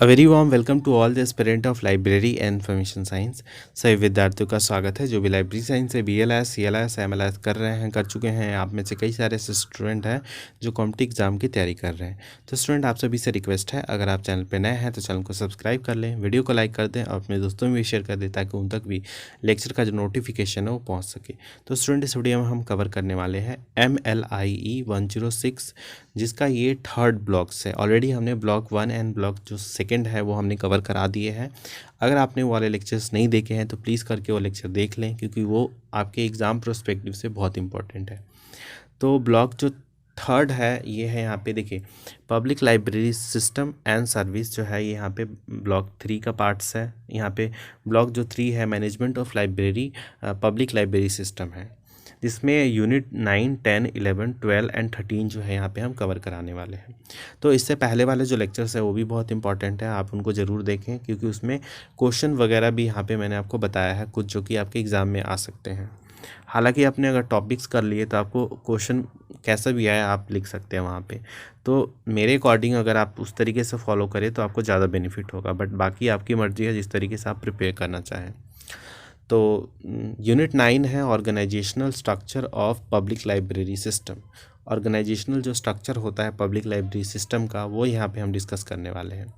A very warm welcome to all the aspirant of library and information science. सभी विद्यार्थियों का स्वागत है जो भी लाइब्रेरी साइंस से BLS, CLS, MLS कर रहे हैं, कर चुके हैं। आप में से कई सारे ऐसे स्टूडेंट हैं जो कॉम्पिटिटिव एग्जाम की तैयारी कर रहे हैं। तो स्टूडेंट, आप सभी से रिक्वेस्ट है, अगर आप चैनल पर नए हैं तो चैनल को सब्सक्राइब कर लें, वीडियो को लाइक कर दें और अपने दोस्तों में भी शेयर कर दें ताकि उन तक भी लेक्चर का जो नोटिफिकेशन है वो पहुँच सके। तो स्टूडेंट, इस वीडियो में हम कवर करने वाले हैं MLIE 106, जिसका ये थर्ड ब्लॉक्स है। ऑलरेडी हमने ब्लॉक 1 एंड ब्लॉक जो सेकंड है वो हमने कवर करा दिए हैं। अगर आपने वो वाले लेक्चर्स नहीं देखे हैं तो प्लीज़ करके वो लेक्चर देख लें, क्योंकि वो आपके एग्ज़ाम प्रोस्पेक्टिव से बहुत इंपॉर्टेंट है। तो ब्लॉक जो थर्ड है ये है, यहाँ पे देखिए, public library system and service जो है, ये यहाँ पे ब्लॉक 3 का पार्ट्स है। यहाँ पे ब्लॉक जो 3 है, management of library public library system है, जिसमें यूनिट 9, 10, 11, 12 एंड 13 जो है यहाँ पे हम कवर कराने वाले हैं। तो इससे पहले वाले जो लेक्चर्स है वो भी बहुत इंपॉर्टेंट है, आप उनको ज़रूर देखें, क्योंकि उसमें क्वेश्चन वगैरह भी यहाँ पे मैंने आपको बताया है कुछ, जो कि आपके एग्ज़ाम में आ सकते हैं। हालांकि आपने अगर टॉपिक्स कर लिए तो आपको क्वेश्चन कैसा भी आए आप लिख सकते हैं वहाँ पे। तो मेरे अकॉर्डिंग अगर आप उस तरीके से फॉलो करें तो आपको ज़्यादा बेनिफिट होगा, बट बाकी आपकी मर्ज़ी है जिस तरीके से आप प्रिपेयर करना चाहें। तो यूनिट 9 है organisational structure of public library system. Organisational जो स्ट्रक्चर होता है पब्लिक लाइब्रेरी सिस्टम का, वो यहाँ पे हम डिस्कस करने वाले हैं।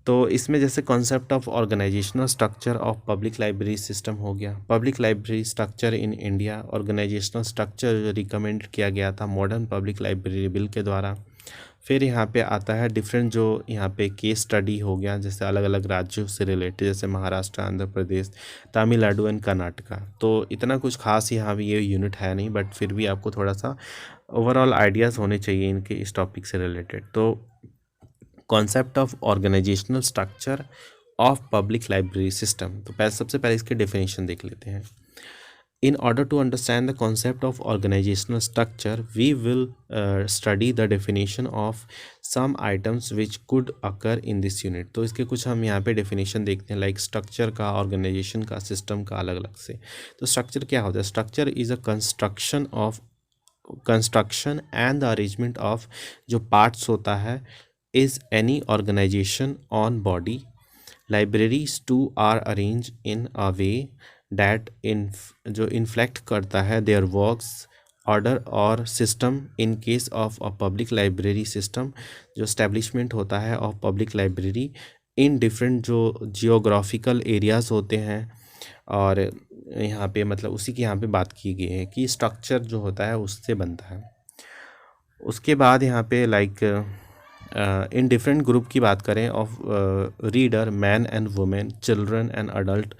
तो इसमें जैसे concept of organisational structure of public library system हो गया, public library structure in India, organisational structure recommend किया गया था मॉडर्न पब्लिक लाइब्रेरी बिल के द्वारा। फिर यहाँ पे आता है डिफरेंट, जो यहाँ पे केस स्टडी हो गया, जैसे अलग अलग राज्यों से रिलेटेड, जैसे महाराष्ट्र, आंध्र प्रदेश, तमिलनाडु एंड कर्नाटका। तो इतना कुछ खास यहाँ भी ये यूनिट है नहीं, बट फिर भी आपको थोड़ा सा ओवरऑल आइडियाज़ होने चाहिए इनके इस टॉपिक से रिलेटेड। तो concept of organisational structure of public library system, तो सबसे पहले इसके डेफिनेशन देख लेते हैं। In order to understand the concept of organizational structure, we will study the definition of some items which could occur in this unit। तो इसके कुछ हम यहाँ पे डेफिनेशन देखते हैं, लाइक स्ट्रक्चर का, ऑर्गेनाइजेशन का, सिस्टम का अलग अलग से। तो स्ट्रक्चर क्या होता है? Structure is a construction and the arrangement of, जो पार्ट्स होता है, is any organisation on body. Libraries to are arrange in a way that जो इन्फ्लेक्ट करता है देयर वर्क्स, ऑर्डर और system. In case of a public library system, जो establishment होता है of public library in different जो geographical areas होते हैं। और यहाँ पे मतलब उसी की यहाँ पे बात की गई है कि स्ट्रक्चर जो होता है उससे बनता है। उसके बाद यहाँ पे लाइक इन डिफरेंट ग्रुप की बात करें of reader, man and women, children and adult,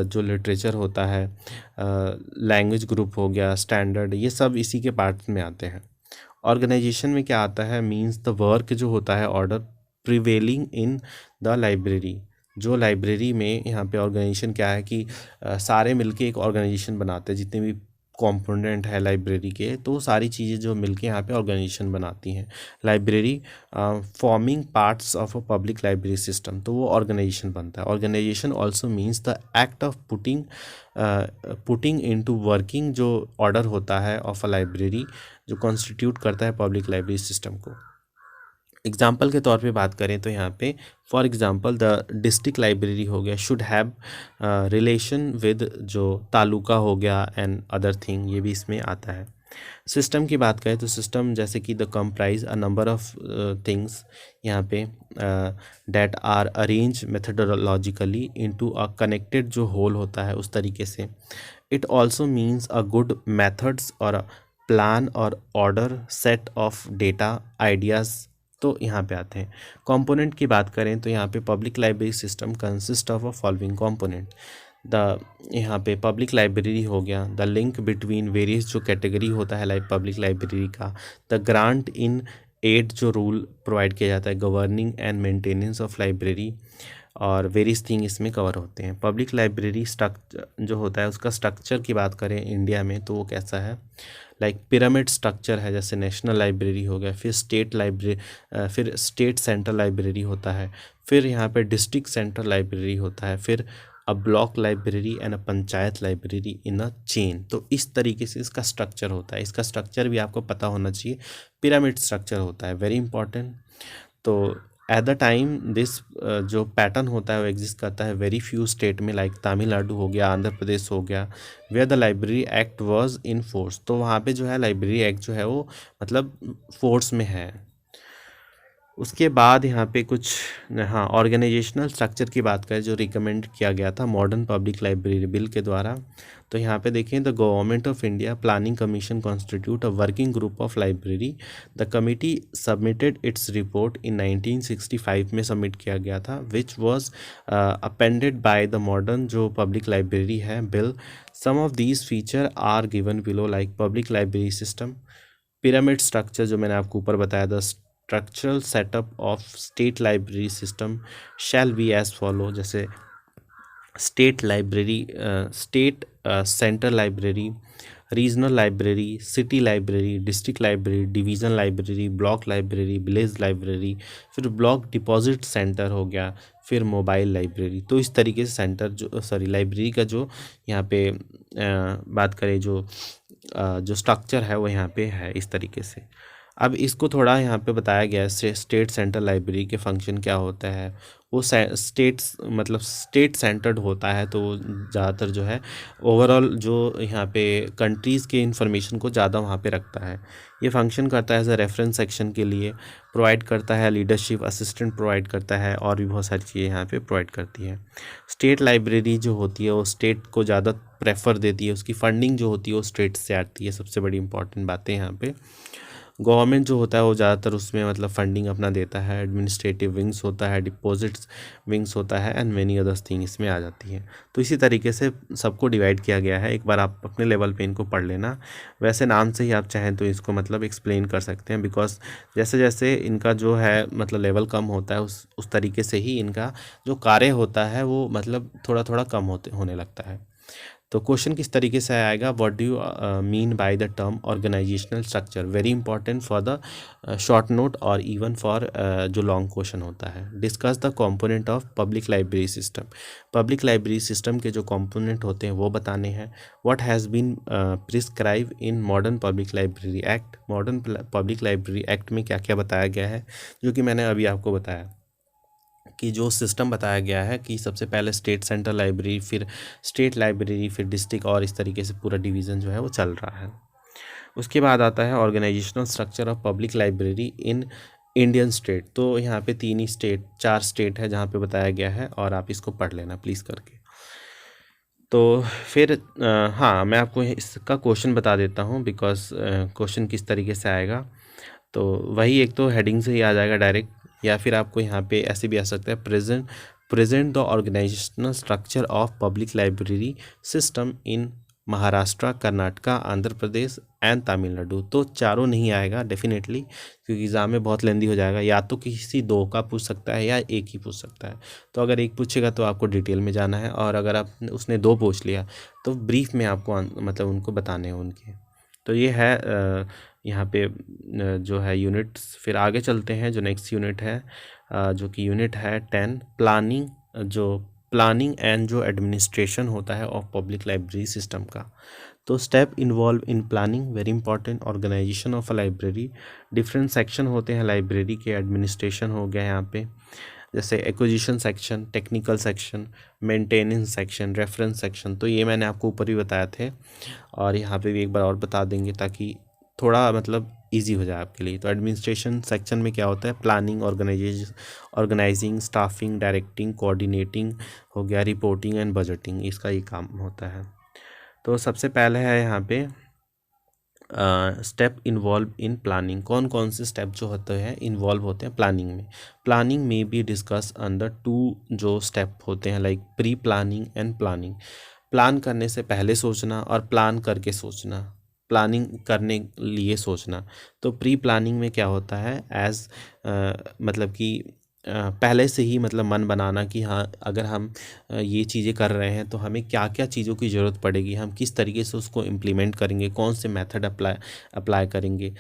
जो लिटरेचर होता है, लैंग्वेज ग्रुप हो गया, स्टैंडर्ड, ये सब इसी के पार्ट में आते हैं। ऑर्गेनाइजेशन में क्या आता है? मींस द वर्क जो होता है, order prevailing in the library. जो लाइब्रेरी में यहाँ पे ऑर्गेनाइजेशन क्या है कि सारे मिलके एक ऑर्गेनाइजेशन बनाते हैं, जितने भी कंपोनेंट है लाइब्रेरी के, तो सारी चीज़ें जो मिलके यहाँ पे ऑर्गेनाइजेशन बनाती हैं। Library forming parts of a public library system, तो वो ऑर्गेनाइजेशन बनता है। Organisation also means the act of putting into working, जो ऑर्डर होता है ऑफ अ लाइब्रेरी, जो कॉन्स्टिट्यूट करता है पब्लिक लाइब्रेरी सिस्टम को। एग्जाम्पल के तौर पे बात करें तो यहाँ पे for example the district library हो गया शुड हैव रिलेशन विद जो तालुका हो गया एंड अदर थिंग, ये भी इसमें आता है। सिस्टम की बात करें तो सिस्टम जैसे कि the comprise a number of things यहाँ पे that are arrange methodologically into a connected, जो होल होता है उस तरीके से। It also means a good methods और प्लान और order set of data ideas. तो यहाँ पे आते हैं। कंपोनेंट की बात करें तो यहाँ पे public library system consist of a following component. The यहाँ पे पब्लिक लाइब्रेरी हो गया, द लिंक बिटवीन वेरियस, जो कैटेगरी होता है पब्लिक लाइब्रेरी का, द ग्रांट इन एड, जो रूल प्रोवाइड किया जाता है governing and maintenance of library, और वेरियस थिंग इसमें कवर होते हैं। पब्लिक लाइब्रेरी स्ट्रक्चर जो होता है, उसका स्ट्रक्चर की बात करें इंडिया में तो वो कैसा है? लाइक पिरामिड स्ट्रक्चर है, जैसे नेशनल लाइब्रेरी हो गया, फिर स्टेट लाइब्रेरी, फिर स्टेट सेंट्रल लाइब्रेरी होता है, फिर यहाँ पे डिस्ट्रिक्ट सेंट्रल लाइब्रेरी होता है, फिर a block library and a panchayat library in a chain. तो इस तरीके से इसका स्ट्रक्चर होता है। इसका स्ट्रक्चर भी आपको पता होना चाहिए, पिरामिड स्ट्रक्चर होता है, वेरी इंपॉर्टेंट। तो एट द टाइम दिस जो पैटर्न होता है वो एग्जिस्ट करता है वेरी फ्यू स्टेट में, लाइक तमिलनाडु हो गया, आंध्र प्रदेश हो गया, where the library act was in force. तो वहाँ पे जो है लाइब्रेरी एक्ट जो है वो मतलब फोर्स में है। उसके बाद यहाँ पे कुछ, हाँ, ऑर्गेनाइजेशनल स्ट्रक्चर की बात करें जो रिकमेंड किया गया था मॉडर्न पब्लिक लाइब्रेरी बिल के द्वारा। तो यहाँ पे देखें, the government of India planning commission constitute a working group of library. The committee submitted its report in 1965 में सबमिट किया गया था, which was appended by the modern जो पब्लिक लाइब्रेरी है bill. Some of these feature are given below, like public library system, pyramid structure जो मैंने आपको ऊपर बताया, the structural setup of state library system shall be as follow, जैसे state library, state centre library, regional library, city library, district library, division library, block library, village library, फिर block deposit centre हो गया, फिर mobile library. तो इस तरीके से centre जो, सॉरी, लाइब्रेरी का जो यहाँ पे बात करें जो स्ट्रक्चर है वो यहाँ पे है इस तरीके से। अब इसको थोड़ा यहाँ पे बताया गया है, स्टेट सेंट्रल लाइब्रेरी के फंक्शन क्या होता है। वो स्टेट्स मतलब स्टेट सेंटर्ड होता है, तो ज़्यादातर जो है ओवरऑल जो यहाँ पे कंट्रीज़ के इंफॉर्मेशन को ज़्यादा वहाँ पे रखता है। ये फंक्शन करता है एज अ रेफरेंस सेक्शन के लिए, प्रोवाइड करता है लीडरशिप असिस्टेंट प्रोवाइड करता है, और भी बहुत सारी चीज़ें यहाँ पे प्रोवाइड करती है। स्टेट लाइब्रेरी जो होती है वो स्टेट को ज़्यादा प्रेफर देती है, उसकी फंडिंग जो होती है वो स्टेट से आती है, सबसे बड़ी इंपॉर्टेंट बातें यहाँ पे। गवर्नमेंट जो होता है वो ज़्यादातर उसमें मतलब फंडिंग अपना देता है, एडमिनिस्ट्रेटिव विंग्स होता है, डिपॉजिट्स विंग्स होता है, एंड मेनी अदर्स थिंग इसमें आ जाती है। तो इसी तरीके से सबको डिवाइड किया गया है। एक बार आप अपने लेवल पे इनको पढ़ लेना। वैसे नाम से ही आप चाहें तो इसको मतलब एक्सप्लेन कर सकते हैं, बिकॉज जैसे जैसे इनका जो है मतलब लेवल कम होता है उस तरीके से ही इनका जो कार्य होता है वो मतलब थोड़ा थोड़ा कम होने लगता है। तो क्वेश्चन किस तरीके से आएगा, what do you mean by the term organisational structure, very important for the short note और इवन फॉर जो लॉन्ग क्वेश्चन होता है। Discuss the component of public library system, public library system के जो कंपोनेंट होते हैं वो बताने हैं। What has been prescribe in modern public library act, modern public library act में क्या क्या बताया गया है, जो कि मैंने अभी आपको बताया कि जो सिस्टम बताया गया है कि सबसे पहले स्टेट सेंट्रल लाइब्रेरी, फिर स्टेट लाइब्रेरी, फिर डिस्ट्रिक्ट, और इस तरीके से पूरा डिवीज़न जो है वो चल रहा है। उसके बाद आता है organisational structure of public library in Indian state. तो यहाँ पे 4 स्टेट है जहाँ पे बताया गया है, और आप इसको पढ़ लेना प्लीज़ करके। तो फिर हाँ, मैं आपको इसका क्वेश्चन बता देता हूँ, बिकॉज क्वेश्चन किस तरीके से आएगा। तो वही एक तो हेडिंग से ही आ जाएगा डायरेक्ट, या फिर आपको यहाँ पे ऐसे भी आ सकता है, present the organisational structure of public library system in Maharashtra, Karnataka, Andhra Pradesh and Tamil Nadu. तो चारों नहीं आएगा डेफिनेटली, क्योंकि एग्ज़ाम में बहुत लेंदी हो जाएगा। या तो किसी 2 का पूछ सकता है या एक ही पूछ सकता है। तो अगर एक पूछेगा तो आपको डिटेल में जाना है, और अगर आप उसने 2 पूछ लिया तो ब्रीफ में आपको मतलब उनको बताने हैं उनके। तो ये है यहाँ पे जो है यूनिट्स। फिर आगे चलते हैं, जो नेक्स्ट यूनिट है जो कि यूनिट है 10, प्लानिंग, जो प्लानिंग एंड जो एडमिनिस्ट्रेशन होता है ऑफ पब्लिक लाइब्रेरी सिस्टम का। तो step involve in planning, very important, organisation of a library, different section होते हैं लाइब्रेरी के, एडमिनिस्ट्रेशन हो गया यहाँ पे, जैसे acquisition section, technical section, maintenance section, reference section. तो ये मैंने आपको ऊपर भी बताए थे, और यहाँ पे भी एक बार और बता देंगे ताकि थोड़ा मतलब इजी हो जाए आपके लिए। तो एडमिनिस्ट्रेशन सेक्शन में क्या होता है, planning, organising, staffing, directing, coordinating हो गया, रिपोर्टिंग एंड बजटिंग, इसका ये काम होता है। तो सबसे पहले है यहाँ पे स्टेप इन्वॉल्व इन प्लानिंग। कौन कौन से स्टेप जो होते हैं इन्वॉल्व होते हैं प्लानिंग में। प्लानिंग में बी डिस्कस अंडर 2 जो स्टेप होते हैं, like pre planning and planning. Plan करने से पहले सोचना और प्लान करके सोचना, प्लानिंग करने लिए सोचना। तो प्री प्लानिंग में क्या होता है, मतलब कि पहले से ही मतलब मन बनाना कि हाँ, अगर हम ये चीज़ें कर रहे हैं तो हमें क्या क्या चीज़ों की ज़रूरत पड़ेगी, हम किस तरीके से उसको इम्प्लीमेंट करेंगे, कौन से मेथड अप्लाई करेंगे।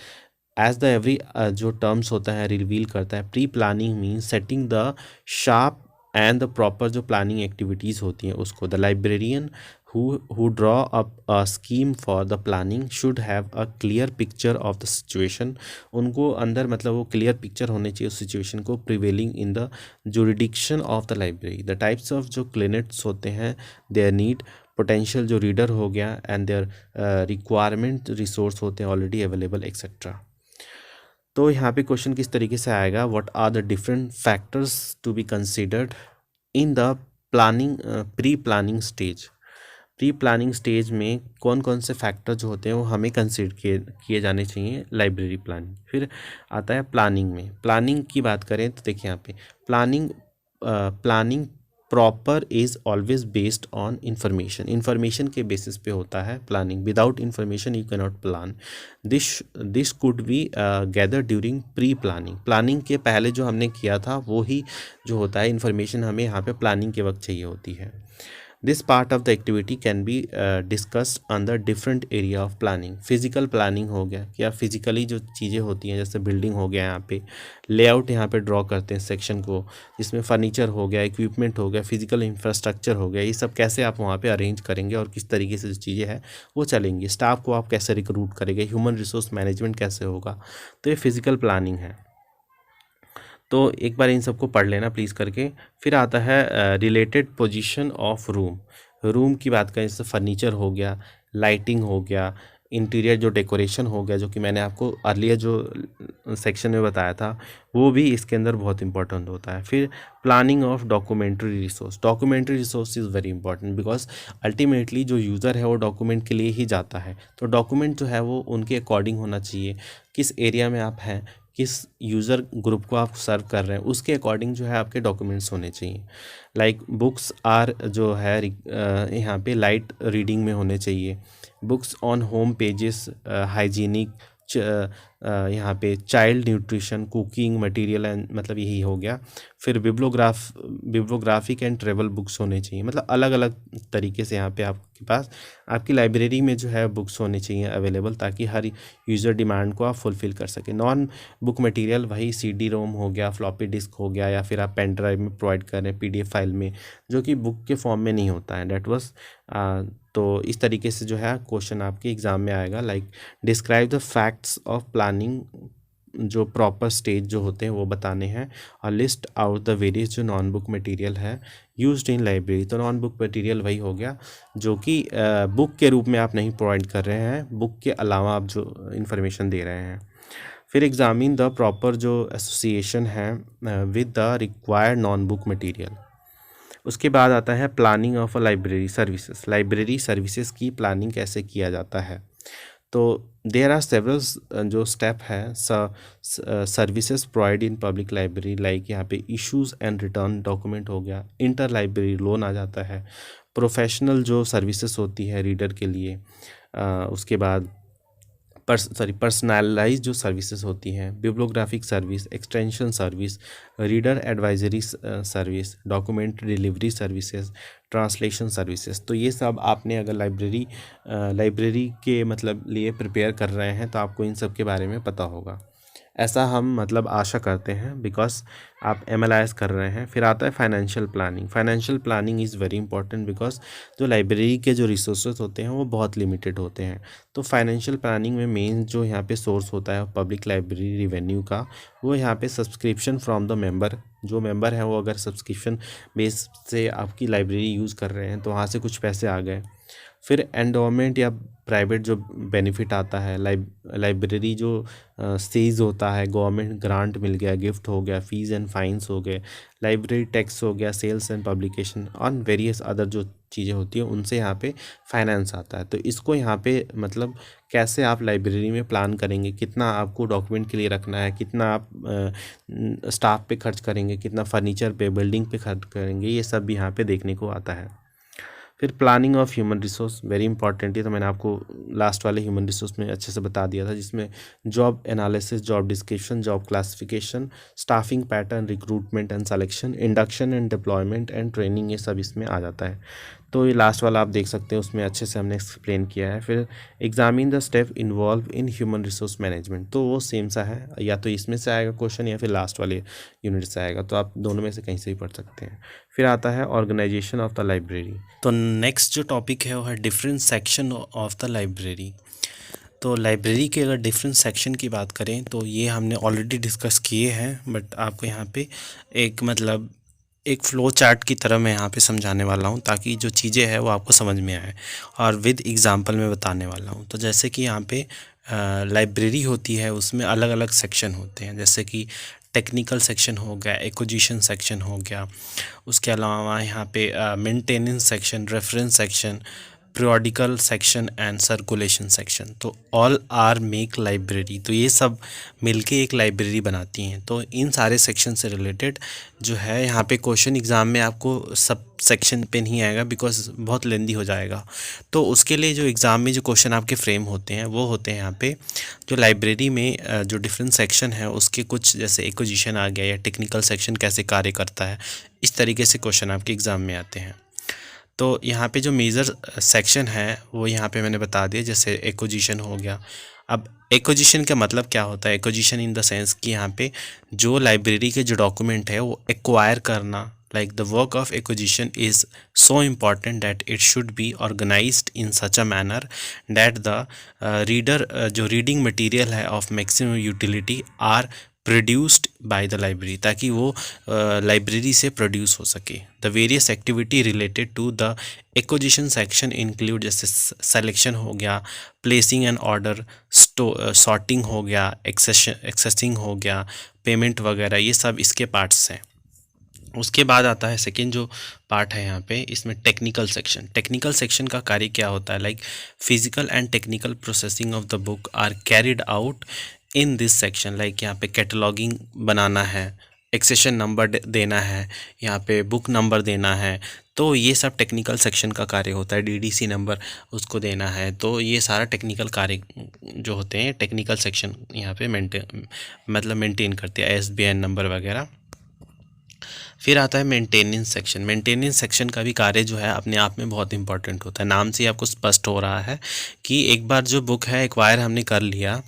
एज द एवरी जो टर्म्स होता है रिवील करता है। Pre planning mean setting the sharp and the proper जो प्लानिंग एक्टिविटीज़ होती हैं उसको। The librarian who draw up a scheme for the planning should have a clear picture of the situation. उनको अंदर मतलब वो क्लियर पिक्चर होनी चाहिए उस सिचुएशन को prevailing in the jurisdiction of the library. The types of जो क्लिनेट्स होते हैं, देयर नीड, पोटेंशियल जो रीडर हो गया, एंड देयर रिक्वायरमेंट रिसोर्स होते हैं ऑलरेडी अवेलेबल एक्सेट्रा. तो यहाँ पे क्वेश्चन किस तरीके से आएगा, what are the different factors to be considered in the planning pre planning stage. Pre planning stage में कौन कौन से फैक्टर जो होते हैं वो हमें कंसिडर किए जाने चाहिए लाइब्रेरी प्लानिंग. फिर आता है प्लानिंग में. प्लानिंग की बात करें तो देखिए यहाँ पे planning proper is always based on information के बेसिस पे होता है planning. Without information you cannot plan. This could be gather during pre planning. Planning के पहले जो हमने किया था वो ही जो होता है इन्फॉर्मेशन हमें यहाँ पे प्लानिंग के वक्त चाहिए होती है. This part of the activity can be discussed under different area of planning. Physical planning हो गया कि आप फिजिकली जो चीज़ें होती हैं जैसे बिल्डिंग हो गया, यहाँ पे लेआउट यहाँ पे ड्रॉ करते हैं सेक्शन को, जिसमें फर्नीचर हो गया, इक्विपमेंट हो गया, फिजिकल इंफ्रास्ट्रक्चर हो गया, ये सब कैसे आप वहाँ पे अरेंज करेंगे और किस तरीके से जो चीज़ें हैं वो चलेंगी. स्टाफ को आप कैसे रिक्रूट करेंगे, ह्यूमन रिसोर्स मैनेजमेंट कैसे होगा, तो ये फिजिकल प्लानिंग है. तो एक बार इन सबको पढ़ लेना प्लीज़ करके. फिर आता है रिलेटेड पोजीशन ऑफ रूम की बात करें जैसे फर्नीचर हो गया, लाइटिंग हो गया, इंटीरियर जो डेकोरेशन हो गया, जो कि मैंने आपको अर्लियर जो सेक्शन में बताया था वो भी इसके अंदर बहुत इंपॉर्टेंट होता है. फिर planning of documentary resource is very important because ultimately जो यूज़र है वो डॉक्यूमेंट के लिए ही जाता है. तो डॉक्यूमेंट जो है वो उनके अकॉर्डिंग होना चाहिए. किस एरिया में आप हैं, किस यूज़र ग्रुप को आप सर्व कर रहे हैं, उसके अकॉर्डिंग जो है आपके डॉक्यूमेंट्स होने चाहिए. लाइक बुक्स आर जो है यहाँ पे लाइट रीडिंग में होने चाहिए. Books on home pages, hygienic, यहाँ पे child nutrition, cooking material and मतलब यही हो गया. फिर बिब्लोग्राफिक एंड ट्रेवल बुक्स होने चाहिए. मतलब अलग अलग तरीके से यहाँ पे आपके पास आपकी लाइब्रेरी में जो है बुक्स होने चाहिए अवेलेबल, ताकि हर यूज़र डिमांड को आप फुलफ़िल कर सकें. नॉन बुक मटेरियल वही CD रोम हो गया, फ्लॉपी डिस्क हो गया, या फिर आप पेन ड्राइव में प्रोवाइड कर रहे हैं PDF फाइल में, जो कि बुक के फॉर्म में नहीं होता है. डेट वाज तो इस तरीके से जो है क्वेश्चन आपके एग्ज़ाम में आएगा. Like describe the facts of planning, जो प्रॉपर स्टेज जो होते हैं वो बताने हैं. और लिस्ट आउट द वेरियस जो नॉन बुक मटेरियल है यूज्ड इन लाइब्रेरी. तो नॉन बुक मटेरियल वही हो गया जो कि बुक के रूप में आप नहीं प्रोवाइड कर रहे हैं, बुक के अलावा आप जो इन्फॉर्मेशन दे रहे हैं. फिर एग्जामिन द प्रॉपर जो एसोसिएशन है with the required non book material. उसके बाद आता है planning of a library services. Library services की प्लानिंग कैसे किया जाता है. तो देयर आर सेवरल जो स्टेप है services provide in public library. Like यहाँ पे इश्यूज एंड रिटर्न डॉक्यूमेंट हो गया, इंटर लाइब्रेरी लोन आ जाता है, प्रोफेशनल जो सर्विसेज होती है रीडर के लिए, उसके बाद पर्सनलाइज जो सर्विसेज होती हैं, bibliographic service, extension service, reader advisory service, document delivery services, translation services. तो ये सब आपने अगर लाइब्रेरी के मतलब लिए प्रिपेयर कर रहे हैं तो आपको इन सब के बारे में पता होगा, ऐसा हम मतलब आशा करते हैं बिकॉज आप MLIS कर रहे हैं. फिर आता है financial planning is very important because जो लाइब्रेरी के जो रिसोर्सेज होते हैं वो बहुत लिमिटेड होते हैं. तो फाइनेंशियल प्लानिंग में मेन जो यहाँ पे सोर्स होता है पब्लिक लाइब्रेरी रिवेन्यू का, वो यहाँ पे सब्सक्रिप्शन फ्रॉम द मेंबर. जो मेंबर है वो अगर सब्सक्रिप्शन बेस से आपकी लाइब्रेरी यूज़ कर रहे हैं तो वहाँ से कुछ पैसे आ गए. फिर एंडोमेंट या प्राइवेट जो बेनिफिट आता है, लाइब्रेरी जो सीज होता है, गवर्नमेंट ग्रांट मिल गया, गिफ्ट हो गया, फीस एंड फाइन्स हो गए, लाइब्रेरी टैक्स हो गया, sales and publication on various other जो चीज़ें होती हैं उनसे यहाँ पे फाइनेंस आता है. तो इसको यहाँ पे मतलब कैसे आप लाइब्रेरी में प्लान करेंगे, कितना आपको डॉक्यूमेंट के लिए रखना है, कितना आप स्टाफ पे खर्च करेंगे, कितना फर्नीचर पे, बिल्डिंग पे खर्च करेंगे, ये सब भी यहाँ पे देखने को आता है. फिर planning of human resource very important है. तो मैंने आपको लास्ट वाले ह्यूमन रिसोर्स में अच्छे से बता दिया था, जिसमें job analysis, job description, job classification, staffing pattern, recruitment and selection, induction and deployment and training, ये सब इसमें आ जाता है. तो ये लास्ट वाला आप देख सकते हैं, उसमें अच्छे से हमने एक्सप्लेन किया है। फिर examine the step involve in human resource management, तो वो सेम सा है, या तो इसमें से आएगा क्वेश्चन या फिर लास्ट वाले यूनिट से आएगा, तो आप दोनों में से कहीं से भी पढ़ सकते हैं। फिर आता है ऑर्गेनाइजेशन ऑफ द लाइब्रेरी। तो नेक्स्ट जो टॉपिक है वो है different section of the library. तो लाइब्रेरी के अगर डिफरेंट सेक्शन की बात करें तो ये हमने ऑलरेडी डिस्कस किए हैं, बट आपको यहाँ पे एक मतलब एक फ़्लो चार्ट की तरह मैं यहाँ पे समझाने वाला हूँ, ताकि जो चीज़ें हैं वो आपको समझ में आए, और विद एग्जांपल में बताने वाला हूँ। तो जैसे कि यहाँ पे लाइब्रेरी होती है, उसमें अलग अलग सेक्शन होते हैं, जैसे कि टेक्निकल सेक्शन हो गया, एक्विजिशन सेक्शन हो गया, उसके अलावा यहाँ पे maintenance section, reference section, periodical section and circulation section. तो ऑल आर मेक लाइब्रेरी, तो ये सब मिलके एक लाइब्रेरी बनाती हैं। तो इन सारे सेक्शन से रिलेटेड जो है यहाँ पे क्वेश्चन एग्ज़ाम में आपको सब सेक्शन पे नहीं आएगा, बिकॉज बहुत लेंदी हो जाएगा। तो उसके लिए जो एग्ज़ाम में जो क्वेश्चन आपके फ्रेम होते हैं वो होते हैं यहाँ पे जो लाइब्रेरी में जो डिफरेंट सेक्शन है उसके कुछ, जैसे एक्विजिशन आ गया या टेक्निकल सेक्शन कैसे कार्य करता है, इस तरीके से क्वेश्चन आपके एग्ज़ाम में आते हैं। तो यहाँ पे जो मेजर सेक्शन है वो यहाँ पे मैंने बता दिया, जैसे एक्विजिशन हो गया। अब एक्विजिशन का मतलब क्या होता है? एक्विजिशन इन द सेंस कि यहाँ पे जो लाइब्रेरी के जो डॉक्यूमेंट है वो एक्वायर करना, like the work of acquisition is so important that it should be organised in such a manner that the reader जो रीडिंग मटेरियल है of maximum utility are produced by the library, ताकि वो library से produce हो सके। The various activity related to the acquisition section include, जैसे selection हो गया, प्लेसिंग एन ऑर्डर, सॉर्टिंग हो गया, एक्सेसिंग हो गया, पेमेंट वगैरह, ये सब इसके पार्ट्स हैं। उसके बाद आता है सेकेंड जो पार्ट है यहाँ पे, इसमें टेक्निकल सेक्शन। टेक्निकल सेक्शन का कार्य क्या होता है? Like physical and technical processing of the book are carried out in this section. Like यहाँ पे कैटलॉगिंग बनाना है, एक्सेशन नंबर देना है, यहाँ पे बुक नंबर देना है, तो ये सब टेक्निकल सेक्शन का कार्य होता है। डीडीसी नंबर उसको देना है, तो ये सारा टेक्निकल कार्य जो होते हैं टेक्निकल सेक्शन यहाँ पे मेंटेन करते हैं, ISBN नंबर वगैरह। फिर आता है मेंटेनेंस सेक्शन। मेंटेनेंस सेक्शन का भी कार्य जो है अपने आप में बहुत इंपॉर्टेंट होता है। नाम से ही आपको स्पष्ट हो रहा है कि एक बार जो बुक है एक्वायर हमने कर लिया,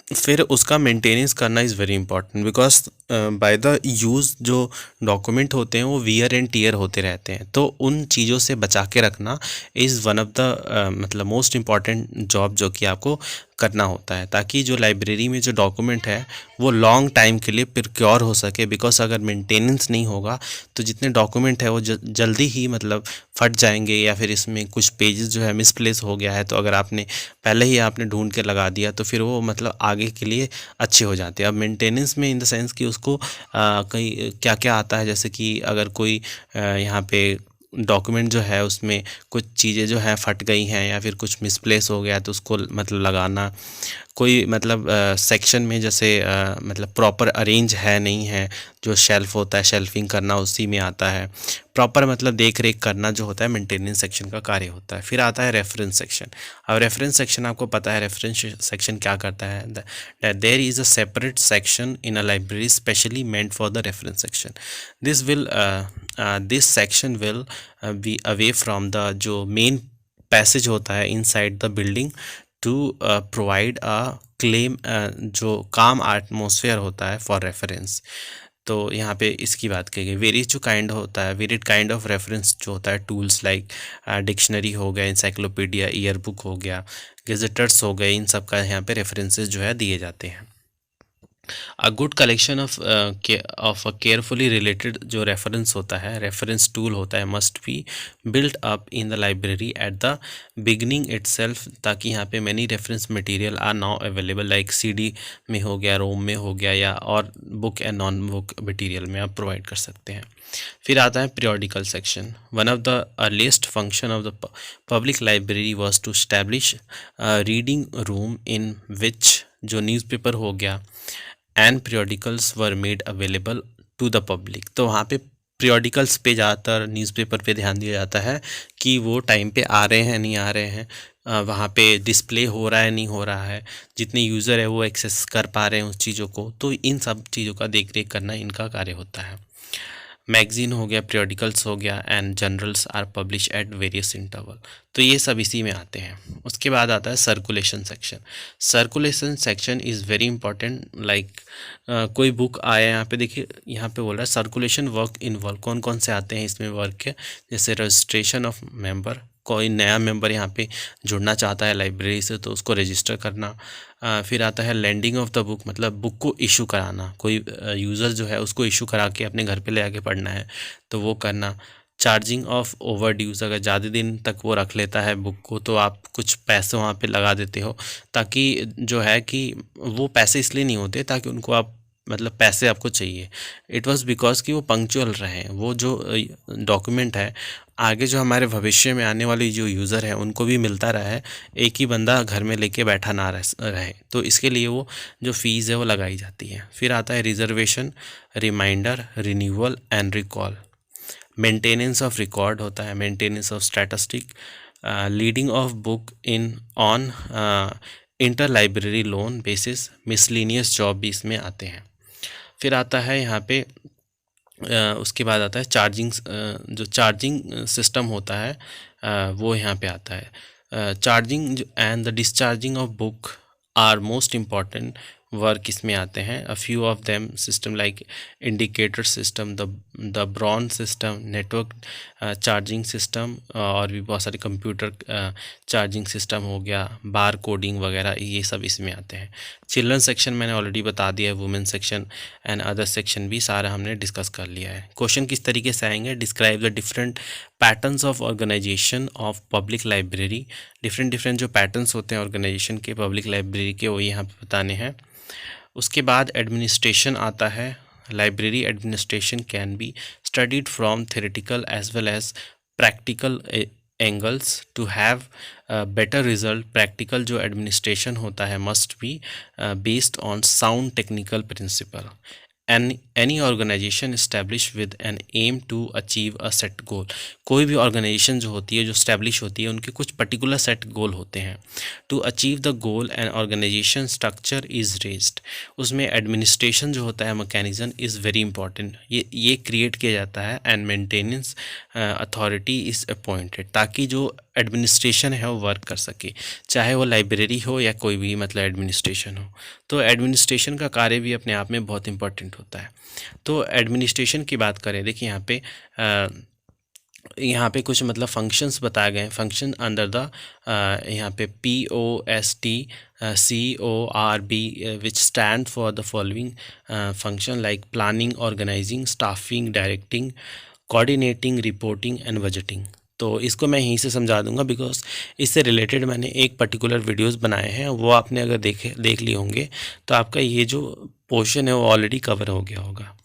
फिर उसका मेंटेनेंस करना is very important, because by the use जो डॉक्यूमेंट होते हैं वो वियर एंड टीयर होते रहते हैं। तो उन चीज़ों से बचा के रखना इज़ वन ऑफ द मतलब मोस्ट इम्पॉर्टेंट जॉब जो कि आपको करना होता है, ताकि जो लाइब्रेरी में जो डॉक्यूमेंट है वो लॉन्ग टाइम के लिए प्रिक्योर हो सके। बिकॉज अगर मेंटेनेंस नहीं होगा तो जितने डॉक्यूमेंट है वो जल्दी ही मतलब फट जाएंगे, या फिर इसमें कुछ पेजेस जो है मिसप्लेस हो गया है, तो अगर आपने पहले ही आपने ढूंढ के लगा दिया तो फिर वो मतलब आगे के लिए अच्छे हो जाते हैं। अब मेंटेनेंस में इन द सेंस कि उसको कहीं क्या क्या आता है, जैसे कि अगर कोई यहाँ पे डॉक्यूमेंट जो है उसमें कुछ चीज़ें जो है फट गई हैं या फिर कुछ मिसप्लेस हो गया तो उसको मतलब लगाना, कोई मतलब सेक्शन में जैसे मतलब प्रॉपर अरेंज है नहीं है, जो शेल्फ होता है शेल्फिंग करना उसी में आता है। प्रॉपर मतलब देख रेख करना जो होता है मेंटेनेंस सेक्शन का कार्य होता है। फिर आता है रेफरेंस सेक्शन। अब रेफरेंस सेक्शन आपको पता है रेफरेंस सेक्शन क्या करता है? There is a separate section in a library specially meant for the reference section. This section will be away from the जो मेन पैसेज होता है inside the building to provide a claim जो calm atmosphere होता है for reference. तो यहाँ पे इसकी बात की गई। वेरियस जो काइंड होता है, वेरिड काइंड ऑफ रेफरेंस जो होता है, टूल्स लाइक डिक्शनरी हो गया, इंसाइक्लोपीडिया, ईयर बुक हो गया, गेजेटर्स हो गए, इन सब का यहाँ पे रेफरेंसेस जो है दिए जाते हैं। A good collection of a carefully related जो रेफरेंस होता है, रेफरेंस टूल होता है, must be built up in the library at the beginning itself, ताकि यहाँ पे many reference material are now available, like CD में हो गया, रोम में हो गया, या और book and non book material में आप प्रोवाइड कर सकते हैं। फिर आता है periodical section. One of the earliest function of the public library was to establish reading room in which जो न्यूज़पेपर हो गया and periodicals were made available to the public. तो वहाँ पे periodicals पे ज़्यादातर न्यूज़पेपर पे ध्यान दिया जाता है कि वो टाइम पे आ रहे हैं नहीं आ रहे हैं, वहाँ पे डिस्प्ले हो रहा है नहीं हो रहा है, जितने यूज़र है वो एक्सेस कर पा रहे हैं उस चीज़ों को। तो इन सब चीज़ों का देख रेख करना इनका कार्य होता है। मैगजीन हो गया, periodicals हो गया, and journals are publish at various interval. तो ये सब इसी में आते हैं। उसके बाद आता है circulation section. Circulation section is very important. Like कोई बुक आया, यहाँ पे देखिए, यहाँ पे बोल रहा है सर्कुलेशन वर्क इन्वॉल्व, कौन कौन से आते हैं इसमें वर्क के, जैसे रजिस्ट्रेशन ऑफ मेंबर, कोई नया मेंबर यहाँ पे जुड़ना चाहता है लाइब्रेरी से तो उसको रजिस्टर करना। फिर आता है लैंडिंग ऑफ द बुक, मतलब बुक को इशू कराना, कोई यूज़र जो है उसको इशू करा के अपने घर पे ले आके पढ़ना है तो वो करना। चार्जिंग ऑफ ओवर ड्यूज, अगर ज़्यादा दिन तक वो रख लेता है बुक को तो आप कुछ पैसे वहाँ पे लगा देते हो, ताकि जो है कि वो पैसे इसलिए नहीं होते ताकि उनको आप, मतलब पैसे आपको चाहिए, इट वाज बिकॉज कि वो पंक्चुअल रहें, वो जो डॉक्यूमेंट है आगे जो हमारे भविष्य में आने वाली जो यूज़र है उनको भी मिलता रहे, एक ही बंदा घर में लेके बैठा ना रहे, तो इसके लिए वो जो फ़ीस है वो लगाई जाती है। फिर आता है reservation, reminder, renewal and recall. Maintenance of record होता है, maintenance of statistic, lending of book in on inter library loan basis, miscellaneous job भी इसमें आते हैं। फिर आता है यहाँ पे उसके बाद आता है चार्जिंग, जो चार्जिंग सिस्टम होता है वो यहाँ पे आता है। Charging and the discharging of book are most important work इसमें आते हैं। A few of them system like indicator system, the Browne system, network charging system, और भी बहुत सारे कंप्यूटर चार्जिंग सिस्टम हो गया, बार कोडिंग वगैरह, ये सब इसमें आते हैं। चिल्ड्रन सेक्शन मैंने ऑलरेडी बता दिया है, women section and other section भी सारा हमने डिस्कस कर लिया है। क्वेश्चन किस तरीके से आएंगे, describe the different patterns of organisation of public library. Different different जो पैटर्न्स होते हैं ऑर्गेनाइजेशन के पब्लिक लाइब्रेरी के, वो यहाँ पे बताने हैं। उसके बाद एडमिनिस्ट्रेशन आता है। Library administration can be studied from theoretical as well as practical angles to have better result. Practical जो एडमिनिस्ट्रेशन होता है must be based on sound technical principle. Any organisation establish with an aim to achieve a set goal. कोई भी organisation जो होती है, जो establish होती है, उनके कुछ पर्टिकुलर सेट गोल होते हैं। To achieve the goal an organisation structure is raised. उसमें एडमिनिस्ट्रेशन जो होता है मैकेनिज्म इज़ वेरी इंपॉर्टेंट, ये क्रिएट किया जाता है। And maintenance authority is appointed, ताकि जो एडमिनिस्ट्रेशन है वो वर्क कर सके, चाहे वो लाइब्रेरी हो या कोई भी मतलब एडमिनिस्ट्रेशन हो। तो एडमिनिस्ट्रेशन का कार्य भी अपने आप में बहुत इंपॉर्टेंट होता है। तो एडमिनिस्ट्रेशन की बात करें, देखिए यहाँ पे कुछ मतलब फंक्शंस बताए गए हैं। फंक्शन अंडर द यहाँ पे POST CORB which stand for the following function like planning, organising, staffing, directing, coordinating, reporting and budgeting. तो इसको मैं यहीं से समझा दूंगा बिकॉज इससे रिलेटेड मैंने एक पर्टिकुलर वीडियोस बनाए हैं, वो आपने अगर देख लिए होंगे तो आपका ये जो पोर्शन है वो ऑलरेडी कवर हो गया होगा।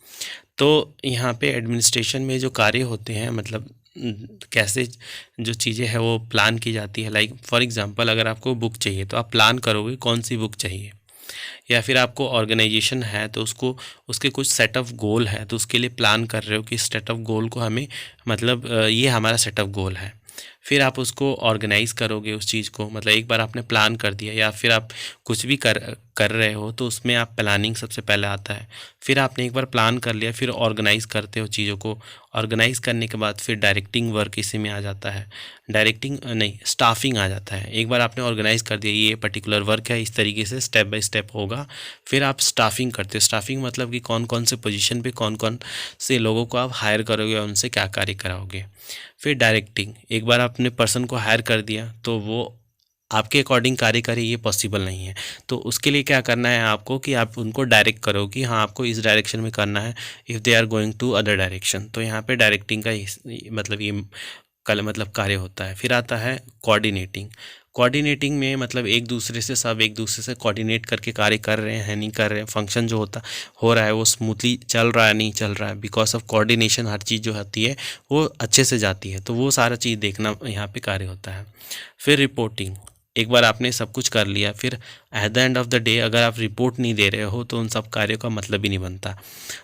तो यहाँ पे एडमिनिस्ट्रेशन में जो कार्य होते हैं, मतलब कैसे जो चीज़ें हैं वो प्लान की जाती है। लाइक फॉर एग्जांपल, अगर आपको बुक चाहिए तो आप प्लान करोगे कौन सी बुक चाहिए, या फिर आपको ऑर्गेनाइजेशन है तो उसको उसके कुछ सेट ऑफ गोल है तो उसके लिए प्लान कर रहे हो कि सेट ऑफ गोल को हमें, मतलब ये हमारा सेट ऑफ गोल है। फिर आप उसको ऑर्गेनाइज़ करोगे उस चीज़ को, मतलब एक बार आपने प्लान कर दिया या फिर आप कुछ भी कर रहे हो तो उसमें आप प्लानिंग सबसे पहले आता है। फिर आपने एक बार प्लान कर लिया, फिर ऑर्गेनाइज़ करते हो चीज़ों को। ऑर्गेनाइज़ करने के बाद फिर डायरेक्टिंग वर्क इसी में आ जाता है। डायरेक्टिंग नहीं, स्टाफिंग आ जाता है। एक बार आपने ऑर्गेनाइज़ कर दिया ये पर्टिकुलर वर्क है, इस तरीके से स्टेप बाय स्टेप होगा, फिर आप स्टाफिंग करते हो। स्टाफिंग मतलब कि कौन कौन से पोजीशन पे कौन कौन से लोगों को आप हायर करोगे और उनसे क्या कार्य कराओगे। फिर डायरेक्टिंग, एक बार आपने पर्सन को हायर कर दिया तो वो आपके अकॉर्डिंग कार्य करे, ये पॉसिबल नहीं है। तो उसके लिए क्या करना है आपको कि आप उनको डायरेक्ट करो कि हाँ आपको इस डायरेक्शन में करना है, if they are going to other direction. तो यहाँ पे डायरेक्टिंग का मतलब ये कल मतलब कार्य होता है। फिर आता है कोऑर्डिनेटिंग। कोऑर्डिनेटिंग में मतलब एक दूसरे से सब एक दूसरे से कोऑर्डिनेट करके कार्य कर रहे हैं नहीं कर रहे हैं, फंक्शन जो हो रहा है वो स्मूथली चल रहा है नहीं चल रहा है, बिकॉज ऑफ कोऑर्डिनेशन हर चीज़ जो होती है वो अच्छे से जाती है। तो वो सारा चीज़ देखना यहाँ पे कार्य होता है। फिर रिपोर्टिंग, एक बार आपने सब कुछ कर लिया, फिर at the end of the day अगर आप रिपोर्ट नहीं दे रहे हो तो उन सब कार्यों का मतलब ही नहीं बनता।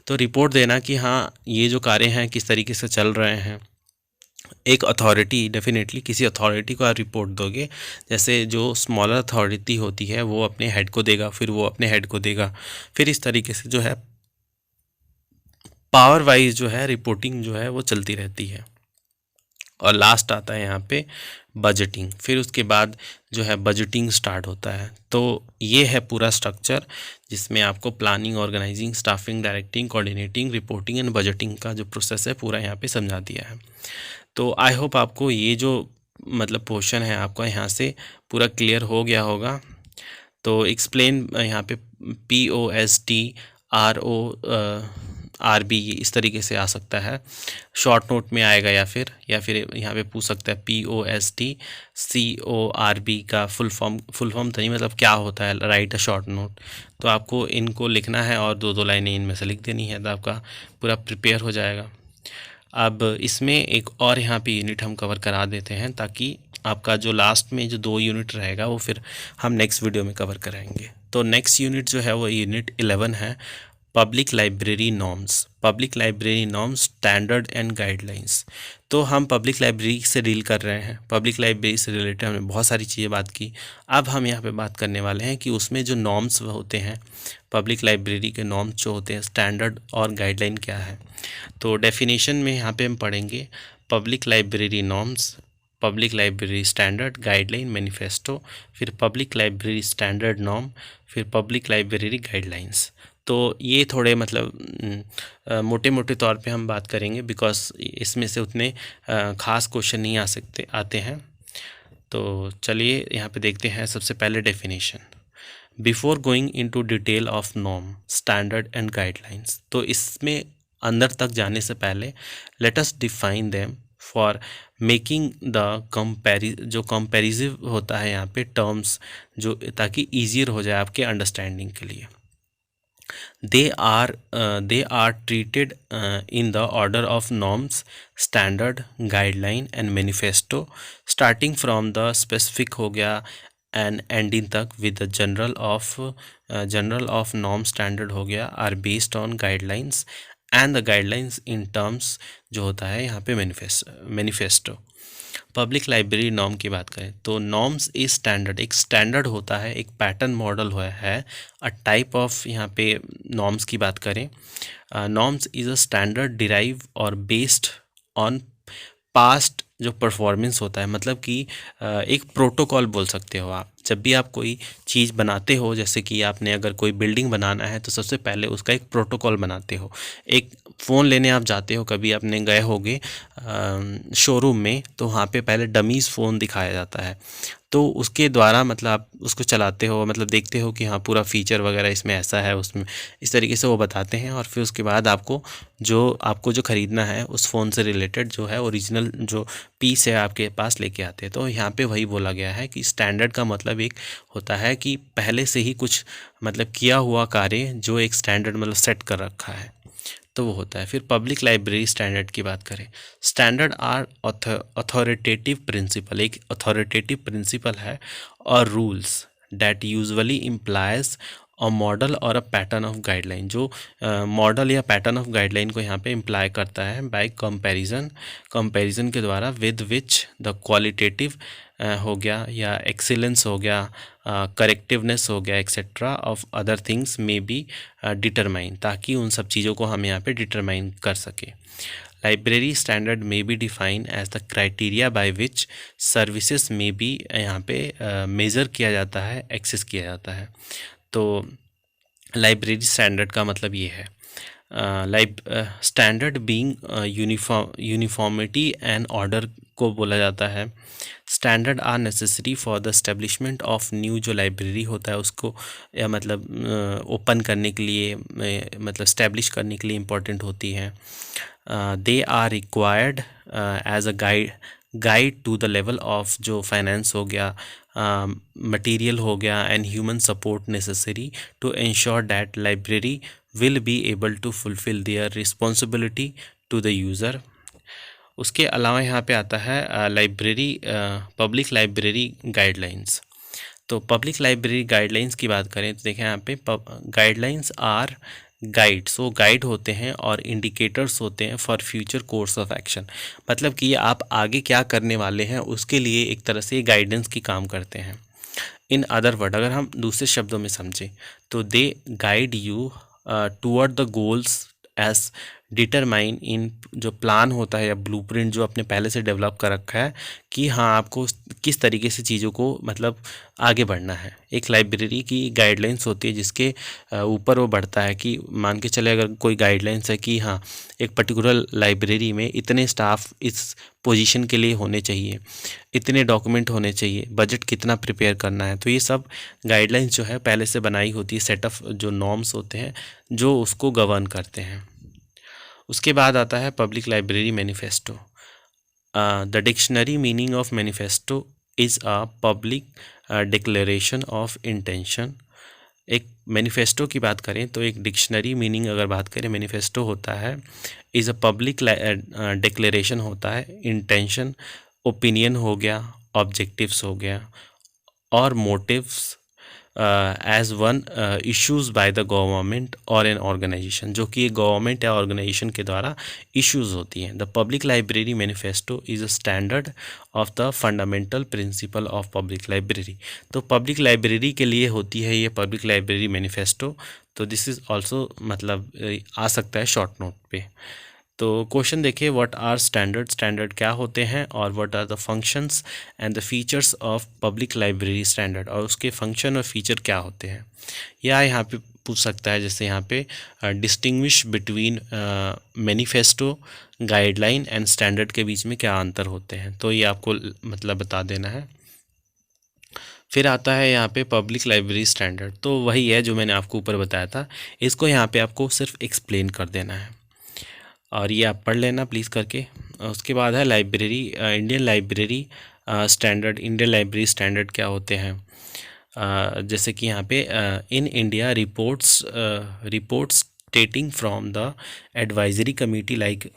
तो रिपोर्ट देना कि हाँ ये जो कार्य हैं किस तरीके से चल रहे हैं। एक अथॉरिटी, डेफिनेटली किसी अथॉरिटी को आप रिपोर्ट दोगे, जैसे जो स्मॉलर अथॉरिटी होती है वो अपने हेड को देगा, फिर वो अपने हेड को देगा, फिर इस तरीके से जो है पावर वाइज जो है रिपोर्टिंग जो है वो चलती रहती है। और लास्ट आता है यहाँ पे बजटिंग, फिर उसके बाद जो है बजटिंग स्टार्ट होता है। तो ये है पूरा स्ट्रक्चर जिसमें आपको planning, organising, staffing, directing, coordinating, reporting and budgeting का जो प्रोसेस है पूरा यहाँ पे समझा दिया है। तो आई होप आपको ये जो मतलब पोर्शन है आपका यहाँ से पूरा क्लियर हो गया होगा। तो एक्सप्लेन यहाँ पे POST RO RB इस तरीके से आ सकता है, शॉर्ट नोट में आएगा, या फिर यहाँ पे पूछ सकता है POST CORB का फुल फॉर्म तो नहीं, मतलब क्या होता है, राइट अ शॉर्ट नोट। तो आपको इनको लिखना है और दो लाइनें इनमें से लिख देनी है, तो आपका पूरा प्रिपेयर हो जाएगा। अब इसमें एक और यहाँ पे यूनिट हम कवर करा देते हैं ताकि आपका जो लास्ट में जो 2 यूनिट रहेगा वो फिर हम नेक्स्ट वीडियो में कवर कराएंगे। तो नेक्स्ट यूनिट जो है वो यूनिट 11 है, public library norms. Public library norms, standard and guidelines. तो हम पब्लिक लाइब्रेरी से डील कर रहे हैं, पब्लिक लाइब्रेरी से रिलेटेड हमने बहुत सारी चीज़ें बात की। अब हम यहाँ पे बात करने वाले हैं कि उसमें जो नॉर्म्स होते हैं, पब्लिक लाइब्रेरी के नॉर्म्स जो होते हैं, स्टैंडर्ड और गाइडलाइन क्या है। तो डेफिनेशन में यहाँ पे हम पढ़ेंगे public library norms, public library standard, guideline, manifesto, फिर पब्लिक लाइब्रेरी स्टैंडर्ड नॉर्म, फिर पब्लिक लाइब्रेरी गाइडलाइंस। तो ये थोड़े मतलब मोटे मोटे तौर पे हम बात करेंगे, बिकॉज इसमें से उतने ख़ास क्वेश्चन नहीं आते हैं। तो चलिए यहाँ पे देखते हैं सबसे पहले definition. Before going into detail of norm, standard and guidelines, तो इसमें अंदर तक जाने से पहले let us define them for making the comparative होता है यहाँ पे टर्म्स, जो ताकि ईजियर हो जाए आपके अंडरस्टैंडिंग के लिए। They are treated in the order of norms, standard, guideline and manifesto, starting from the specific हो गया and ending तक with the general of norm, standard हो गया, are based on guidelines and the guidelines in terms जो होता है यहाँ पे manifesto। पब्लिक लाइब्रेरी नॉर्म की बात करें तो नॉर्म्स इज स्टैंडर्ड, एक स्टैंडर्ड होता है, एक पैटर्न मॉडल है अ टाइप ऑफ। यहाँ पे नॉर्म्स की बात करें, norms is a standard derive और बेस्ड ऑन पास्ट जो परफॉर्मेंस होता है, मतलब कि एक प्रोटोकॉल बोल सकते हो आप। जब भी आप कोई चीज़ बनाते हो, जैसे कि आपने अगर कोई बिल्डिंग बनाना है तो सबसे पहले उसका एक प्रोटोकॉल बनाते हो। एक फ़ोन लेने आप जाते हो, कभी आपने गए होगे शोरूम में, तो वहाँ पे पहले डमीज़ फ़ोन दिखाया जाता है, तो उसके द्वारा मतलब आप उसको चलाते हो, मतलब देखते हो कि हाँ पूरा फीचर वगैरह इसमें ऐसा है, उसमें इस तरीके से वो बताते हैं। और फिर उसके बाद आपको जो ख़रीदना है उस फ़ोन से रिलेटेड जो है ओरिजिनल जो पीस है आपके पास लेके आते हैं। तो यहाँ पे वही बोला गया है कि स्टैंडर्ड का मतलब एक होता है कि पहले से ही कुछ मतलब किया हुआ कार्य जो एक स्टैंडर्ड मतलब सेट कर रखा है, तो वो होता है। फिर पब्लिक लाइब्रेरी स्टैंडर्ड की बात करें, स्टैंडर्ड आर अथॉरिटेटिव प्रिंसिपल, एक अथॉरिटेटिव प्रिंसिपल है, और rules that usually implies a model और अ पैटर्न ऑफ गाइडलाइन, जो मॉडल या पैटर्न ऑफ गाइडलाइन को यहाँ पे इम्प्लाई करता है बाय कंपैरिजन के द्वारा, विद विच द क्वालिटेटिव हो गया या एक्सीलेंस हो गया, करेक्टिवनेस हो गया, एक्सेट्रा ऑफ अदर थिंग्स में बी डिटरमाइन, ताकि उन सब चीज़ों को हम यहाँ पे डिटरमाइन कर सके। लाइब्रेरी स्टैंडर्ड में be define as the criteria by which services में बी यहाँ पे मेज़र किया जाता है, एक्सेस किया जाता है। तो लाइब्रेरी स्टैंडर्ड का मतलब ये है, standard being uniformity and order को बोला जाता है। Standard are necessary for the establishment of new, जो लाइब्रेरी होता है उसको या मतलब ओपन करने के लिए मतलब इस्टेब्लिश करने के लिए इम्पोर्टेंट होती हैं। They are required as a guide to the level of जो फाइनेंस हो गया, मटेरियल हो गया and human support necessary to ensure that library will be able to fulfill their responsibility to the user। उसके अलावा यहाँ पे आता है पब्लिक लाइब्रेरी गाइडलाइंस। तो पब्लिक लाइब्रेरी गाइडलाइंस की बात करें तो देखें यहाँ पे गाइडलाइंस आर गाइड्स, वो गाइड होते हैं और इंडिकेटर्स होते हैं for future course of action, मतलब कि आप आगे क्या करने वाले हैं उसके लिए एक तरह से गाइडेंस की काम करते हैं। इन अदर वर्ड, अगर हम दूसरे शब्दों में समझें तो they guide you toward the goals as determine in जो प्लान होता है या ब्लूप्रिंट जो आपने पहले से डेवलप कर रखा है कि हाँ आपको किस तरीके से चीज़ों को मतलब आगे बढ़ना है। एक लाइब्रेरी की गाइडलाइंस होती है जिसके ऊपर वो बढ़ता है कि मान के चले अगर कोई गाइडलाइंस है कि हाँ एक पर्टिकुलर लाइब्रेरी में इतने स्टाफ इस पोजीशन के लिए होने चाहिए, इतने डॉक्यूमेंट होने चाहिए, बजट कितना प्रिपेयर करना है, तो ये सब गाइडलाइंस जो है पहले से बनाई होती है, सेट ऑफ जो नॉर्म्स होते हैं जो उसको गवर्न करते हैं। उसके बाद आता है public library manifesto. The dictionary meaning of manifesto is a public declaration of intention. एक मैनिफेस्टो की बात करें तो एक डिक्शनरी मीनिंग अगर बात करें मैनिफेस्टो होता है इज़ अ पब्लिक डिक्लेरेशन होता है, इंटेंशन ओपिनियन हो गया, ऑब्जेक्टिव्स हो गया और motives as one issues by the government और एन ऑर्गेनाइजेशन, जो कि गवर्नमेंट या ऑर्गेनाइजेशन के द्वारा इश्यूज होती हैं। The public library manifesto is a standard of the fundamental principle of public library. तो पब्लिक लाइब्रेरी के लिए होती है ये पब्लिक लाइब्रेरी मैनिफेस्टो। तो दिस इज़ ऑल्सो मतलब आ सकता है शॉर्ट नोट पे। तो क्वेश्चन देखिए, व्हाट आर स्टैंडर्ड, स्टैंडर्ड क्या होते हैं, और what are the functions and the features of public library standard, और उसके फंक्शन और फीचर क्या होते हैं। या यहाँ पे पूछ सकता है जैसे यहाँ पे distinguish between manifesto, guideline and standard के बीच में क्या अंतर होते हैं, तो ये आपको मतलब बता देना है। फिर आता है यहाँ पे पब्लिक लाइब्रेरी स्टैंडर्ड, तो वही है जो मैंने आपको ऊपर बताया था, इसको यहाँ पे आपको सिर्फ एक्सप्लेन कर देना है और ये आप पढ़ लेना प्लीज़ करके। उसके बाद है library, Indian library standard. Indian library standard क्या होते हैं, जैसे कि यहाँ पे in India reports स्टेटिंग from the advisory committee like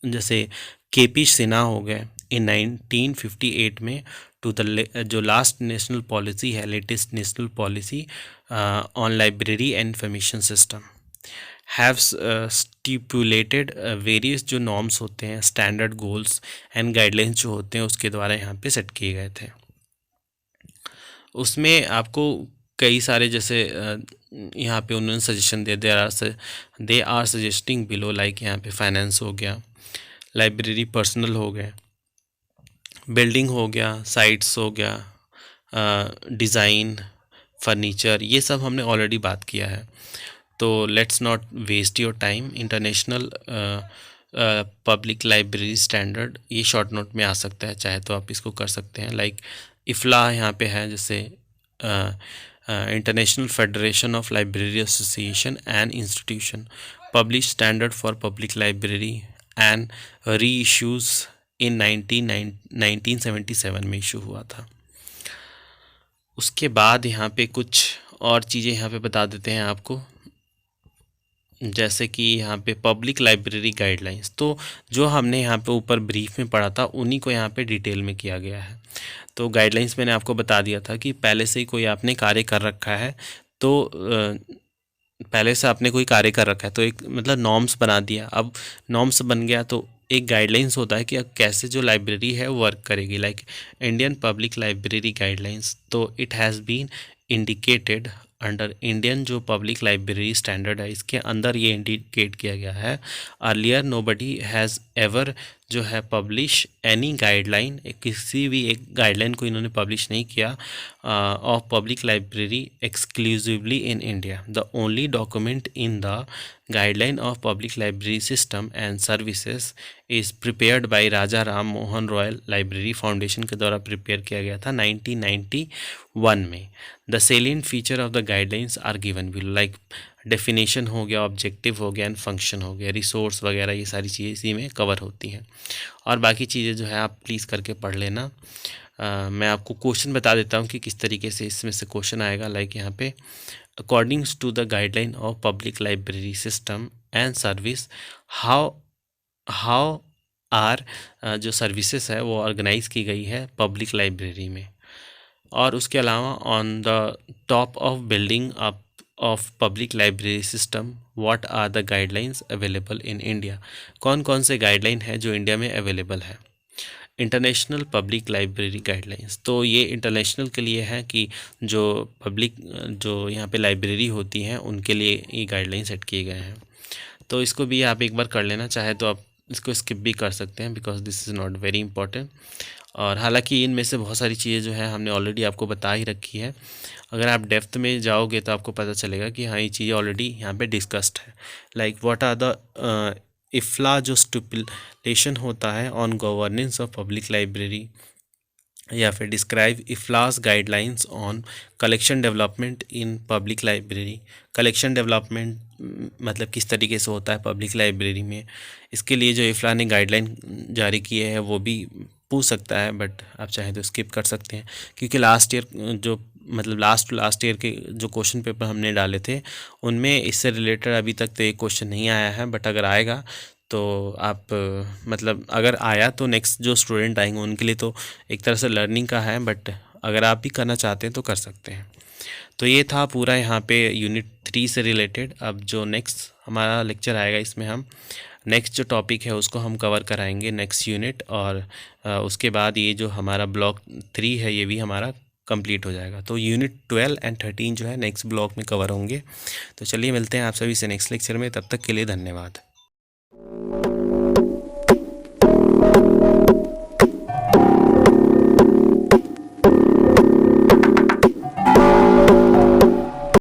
जैसे केपी सिन्हा हो गए इन 1958 में टू द जो लास्ट नेशनल पॉलिसी है, latest national policy on library and information system have stipulated various जो नॉर्म्स होते हैं, स्टैंडर्ड गोल्स एंड गाइडलाइंस जो होते हैं उसके द्वारा यहाँ पे सेट किए गए थे। उसमें आपको कई सारे जैसे यहाँ पे उन्होंने suggestion they are suggesting below, like यहाँ पे फाइनेंस हो गया, लाइब्रेरी पर्सनल हो गए, बिल्डिंग हो गया, साइट्स हो गया, डिज़ाइन, फर्नीचर, ये सब हमने ऑलरेडी बात किया है। तो let's not waste your time. International public library standard ये शॉर्ट नोट में आ सकता है, चाहे तो आप इसको कर सकते हैं। लाइक इफ़ला यहाँ पे है, जैसे international federation of library association and institution publish standard for public library and re issues इन 1977 में इशू हुआ था। उसके बाद यहाँ पे कुछ और चीज़ें यहाँ पे बता देते हैं आपको, जैसे कि यहाँ पे पब्लिक लाइब्रेरी गाइडलाइंस, तो जो हमने यहाँ पे ऊपर ब्रीफ में पढ़ा था उन्हीं को यहाँ पे डिटेल में किया गया है। तो गाइडलाइंस मैंने आपको बता दिया था कि पहले से ही कोई आपने कार्य कर रखा है, तो पहले से आपने कोई कार्य कर रखा है तो एक मतलब नॉर्म्स बना दिया, अब नॉर्म्स बन गया तो एक गाइडलाइंस होता है कि कैसे जो लाइब्रेरी है वो वर्क करेगी। Like Indian public library guidelines, तो it has been indicated under Indian जो पब्लिक लाइब्रेरी स्टैंडर्ड है, इसके अंदर ये इंडिकेट किया गया है। अर्लियर नोबडी हैज़ एवर जो है पब्लिश एनी गाइडलाइन, किसी भी एक गाइडलाइन को इन्होंने पब्लिश नहीं किया of public library exclusively in India. The only document in the guideline of public library system and services is prepared by Raja Ram Mohan Roy library foundation के द्वारा प्रिपेयर किया गया था 1991 में। The salient feature of the guidelines are given below, like definition हो गया, objective हो गया एंड फंक्शन हो गया, रिसोर्स वगैरह, ये सारी चीज़ें इसी में कवर होती हैं। और बाकी चीज़ें जो है आप प्लीज़ करके पढ़ लेना। मैं आपको क्वेश्चन बता देता हूँ कि किस तरीके से इसमें से क्वेश्चन आएगा। लाइक यहाँ पे accordings to the guideline of public library system and service how are जो सर्विसेज है वो ऑर्गेनाइज की गई है पब्लिक लाइब्रेरी में। और उसके अलावा on the top of building up of public library system what are the guidelines available in India, कौन कौन से गाइडलाइन है जो इंडिया में अवेलेबल है। इंटरनेशनल पब्लिक लाइब्रेरी गाइडलाइंस, तो ये इंटरनेशनल के लिए है कि जो पब्लिक जो यहाँ पे लाइब्रेरी होती हैं उनके लिए ये गाइडलाइन सेट किए गए हैं। तो इसको भी आप एक बार कर लेना, चाहे तो आप इसको स्किप भी कर सकते हैं because this is not very important. और हालांकि इनमें से बहुत सारी चीज़ें जो है हमने ऑलरेडी आपको बता ही रखी है। अगर आप डेप्थ में जाओगे तो आपको पता चलेगा कि हाँ ये चीज़ें ऑलरेडी यहाँ पे डिस्कस्ड है। Like what are the IFLA जो स्टिपुलेशन होता है on governance of public library, या फिर describe IFLA's guidelines on collection development in public library. Collection development मतलब किस तरीके से होता है पब्लिक लाइब्रेरी में, इसके लिए जो इफ्ला ने गाइडलाइन जारी किए हैं वो भी पूछ सकता है, बट आप चाहें तो स्किप कर सकते हैं क्योंकि लास्ट ईयर जो मतलब लास्ट ईयर के जो क्वेश्चन पेपर हमने डाले थे उनमें इससे रिलेटेड अभी तक तो एक क्वेश्चन नहीं आया है, बट अगर आएगा तो आप मतलब अगर आया तो नेक्स्ट जो स्टूडेंट आएंगे उनके लिए तो एक तरह से लर्निंग का है, बट अगर आप भी करना चाहते हैं तो कर सकते हैं। तो ये था पूरा यहाँ पे यूनिट 3 से रिलेटेड। अब जो नेक्स्ट हमारा लेक्चर आएगा इसमें हम नेक्स्ट जो टॉपिक है उसको हम कवर कराएंगे नेक्स्ट यूनिट, और उसके बाद ये जो हमारा ब्लॉक 3 है ये भी हमारा कंप्लीट हो जाएगा। तो यूनिट 12 एंड 13 जो है नेक्स्ट ब्लॉक में कवर होंगे। तो चलिए मिलते हैं आप सभी से नेक्स्ट लेक्चर में, तब तक के लिए धन्यवाद।